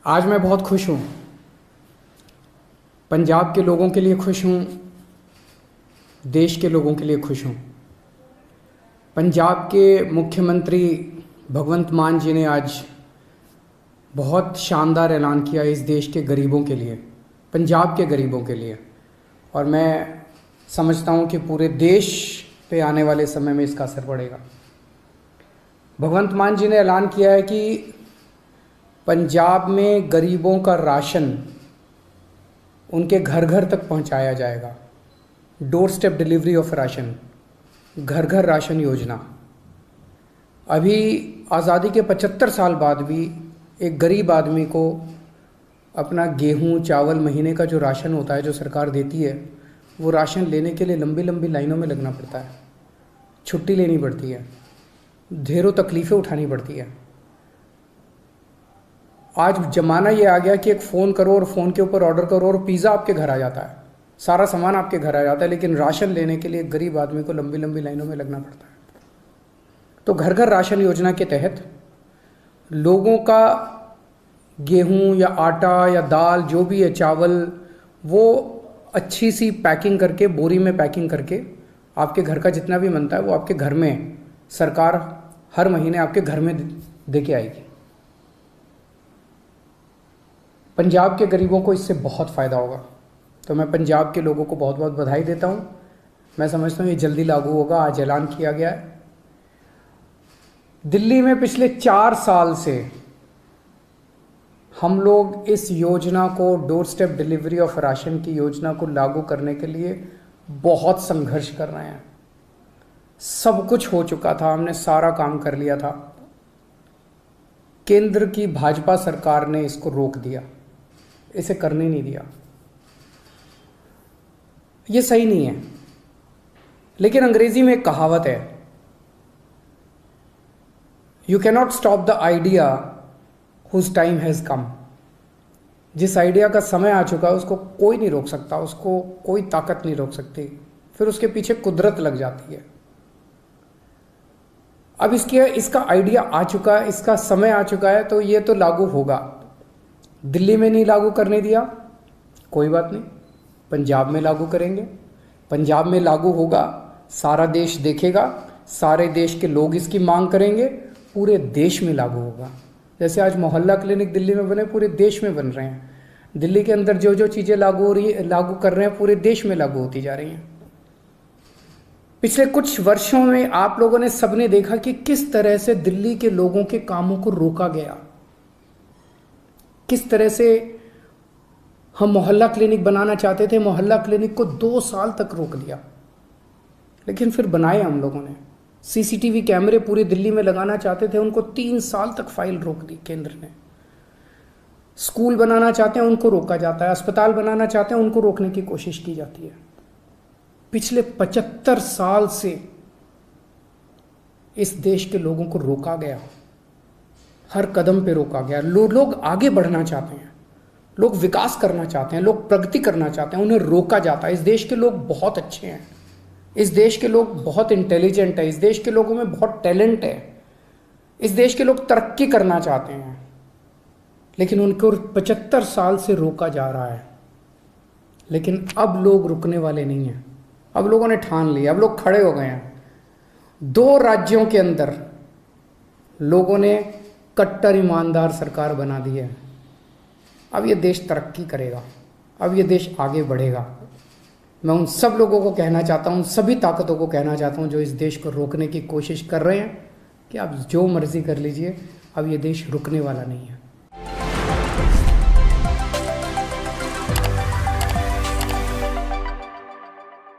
आज मैं बहुत खुश हूँ। पंजाब के लोगों के लिए खुश हूँ, देश के लोगों के लिए खुश हूँ। पंजाब के मुख्यमंत्री भगवंत मान जी ने आज बहुत शानदार ऐलान किया इस देश के गरीबों के लिए, पंजाब के गरीबों के लिए, और मैं समझता हूँ कि पूरे देश पे आने वाले समय में इसका असर पड़ेगा। भगवंत मान जी ने ऐलान किया है कि पंजाब में गरीबों का राशन उनके घर घर तक पहुंचाया जाएगा। Door step delivery of ration, घर घर राशन योजना। अभी आज़ादी के 75 साल बाद भी एक गरीब आदमी को अपना गेहूं चावल महीने का जो राशन होता है, जो सरकार देती है, वो राशन लेने के लिए लंबी लंबी लाइनों में लगना पड़ता है, छुट्टी लेनी पड़ती है, ढेरों तकलीफ़ें उठानी पड़ती है। आज ज़माना ये आ गया कि एक फ़ोन करो और फ़ोन के ऊपर ऑर्डर करो और पिज़्ज़ा आपके घर आ जाता है, सारा सामान आपके घर आ जाता है, लेकिन राशन लेने के लिए गरीब आदमी को लंबी लंबी लाइनों में लगना पड़ता है। तो घर घर राशन योजना के तहत लोगों का गेहूं या आटा या दाल जो भी है, चावल, वो अच्छी सी पैकिंग करके, बोरी में पैकिंग करके आपके घर का जितना भी बनता है वो आपके घर में सरकार हर महीने आपके घर में दे के आएगी। पंजाब के गरीबों को इससे बहुत फ़ायदा होगा। तो मैं पंजाब के लोगों को बहुत बहुत बधाई देता हूँ। मैं समझता हूँ ये जल्दी लागू होगा, आज ऐलान किया गया है। दिल्ली में पिछले 4 साल से हम लोग इस योजना को, door step delivery of ration की योजना को लागू करने के लिए बहुत संघर्ष कर रहे हैं। सब कुछ हो चुका था, हमने सारा काम कर लिया था। केंद्र की भाजपा सरकार ने इसको रोक दिया, इसे करने नहीं दिया। ये सही नहीं है। लेकिन अंग्रेजी में एक कहावत है, you cannot stop the idea whose time has come. जिस आइडिया का समय आ चुका है उसको कोई नहीं रोक सकता, उसको कोई ताकत नहीं रोक सकती, फिर उसके पीछे कुदरत लग जाती है। अब इसका आइडिया आ चुका है, इसका समय आ चुका है, तो ये तो लागू होगा। दिल्ली में नहीं लागू करने दिया, कोई बात नहीं, पंजाब में लागू करेंगे। पंजाब में लागू होगा, सारा देश देखेगा, सारे देश के लोग इसकी मांग करेंगे, पूरे देश में लागू होगा। जैसे आज मोहल्ला क्लिनिक दिल्ली में बने, पूरे देश में बन रहे हैं। दिल्ली के अंदर जो जो चीज़ें लागू कर रहे हैं, पूरे देश में लागू होती जा रही हैं। पिछले कुछ वर्षों में आप लोगों ने, सबने देखा कि किस तरह से दिल्ली के लोगों के कामों को रोका गया, किस तरह से हम मोहल्ला क्लिनिक बनाना चाहते थे, मोहल्ला क्लिनिक को 2 साल तक रोक दिया, लेकिन फिर बनाए हम लोगों ने। सीसीटीवी कैमरे पूरी दिल्ली में लगाना चाहते थे, उनको 3 साल तक फाइल रोक दी केंद्र ने। स्कूल बनाना चाहते हैं, उनको रोका जाता है। अस्पताल बनाना चाहते हैं, उनको रोकने की कोशिश की जाती है। पिछले 75 साल से इस देश के लोगों को रोका गया, हर कदम पे रोका गया। लोग आगे बढ़ना चाहते हैं, लोग विकास करना चाहते हैं, लोग प्रगति करना चाहते हैं, उन्हें रोका जाता है। इस देश के लोग बहुत अच्छे हैं, इस देश के लोग बहुत इंटेलिजेंट है, इस देश के लोगों में बहुत टैलेंट है, इस देश के लोग तरक्की करना चाहते हैं, लेकिन उनको 75 साल से रोका जा रहा है। लेकिन अब लोग रुकने वाले नहीं हैं। अब लोगों ने ठान लिया, अब लोग खड़े हो गए हैं। 2 राज्यों के अंदर लोगों ने कट्टर ईमानदार सरकार बना दी है। अब ये देश तरक्की करेगा, अब ये देश आगे बढ़ेगा। मैं उन सब लोगों को कहना चाहता हूँ, सभी ताकतों को कहना चाहता हूँ जो इस देश को रोकने की कोशिश कर रहे हैं, कि आप जो मर्जी कर लीजिए, अब ये देश रुकने वाला नहीं है।